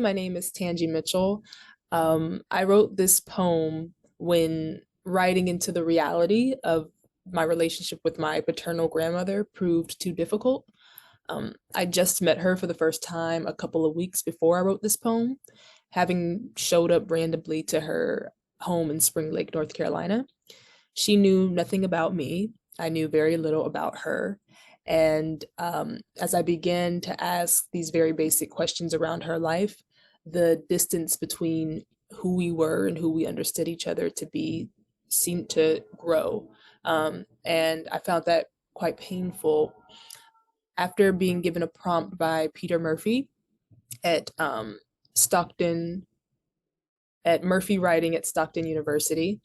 My name is Tangie Mitchell. I wrote this poem when writing into the reality of my relationship with my paternal grandmother proved too difficult. I just met her for the first time a couple of weeks before I wrote this poem, having showed up randomly to her home in Spring Lake, North Carolina. She knew nothing about me. I knew very little about her. And as I began to ask these very basic questions around her life, the distance between who we were and who we understood each other to be seemed to grow. And I found that quite painful. After being given a prompt by Peter Murphy at Stockton, at Murphy Writing at Stockton University,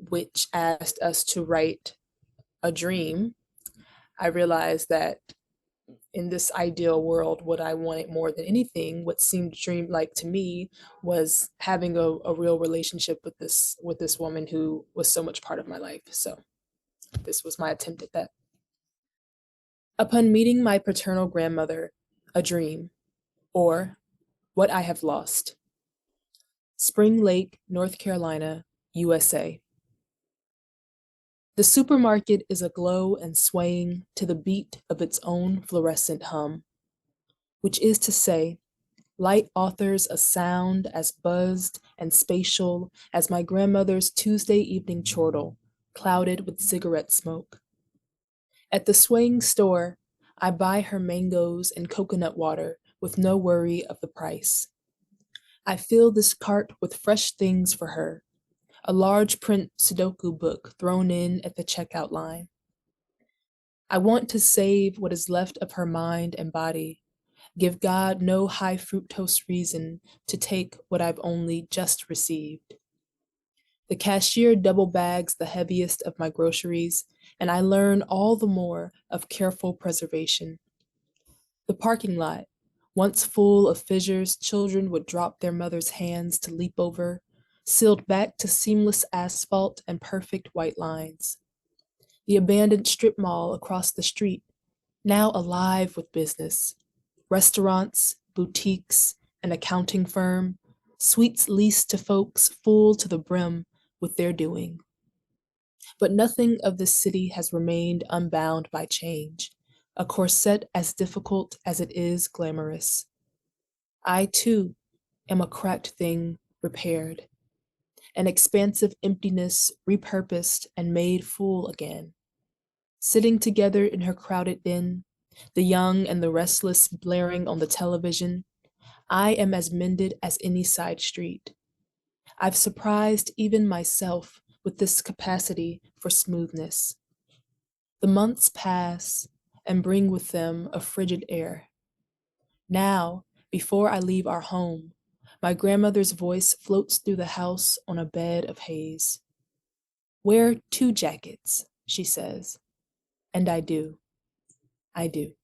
which asked us to write a dream, I realized that in this ideal world, what I wanted more than anything, what seemed dreamlike to me, was having a real relationship with this woman who was so much part of my life. So this was my attempt at that. Upon meeting my paternal grandmother, a dream, or what I have lost. Spring Lake, North Carolina, USA. The supermarket is aglow and swaying to the beat of its own fluorescent hum, which is to say, light authors a sound as buzzed and spatial as my grandmother's Tuesday evening chortle, clouded with cigarette smoke. At the swaying store, I buy her mangoes and coconut water with no worry of the price. I fill this cart with fresh things for her, a large print Sudoku book thrown in at the checkout line. I want to save what is left of her mind and body, give God no high fructose reason to take what I've only just received. The cashier double bags the heaviest of my groceries, and I learn all the more of careful preservation. The parking lot, once full of fissures children would drop their mother's hands to leap over, sealed back to seamless asphalt and perfect white lines. The abandoned strip mall across the street, now alive with business. Restaurants, boutiques, an accounting firm, suites leased to folks full to the brim with their doing. But nothing of this city has remained unbound by change, a corset as difficult as it is glamorous. I, too, am a cracked thing repaired, an expansive emptiness repurposed and made full again. Sitting together in her crowded den, the young and the restless blaring on the television, I am as mended as any side street. I've surprised even myself with this capacity for smoothness. The months pass and bring with them a frigid air. Now, before I leave our home, my grandmother's voice floats through the house on a bed of haze. Wear 2 jackets, she says, and I do. I do.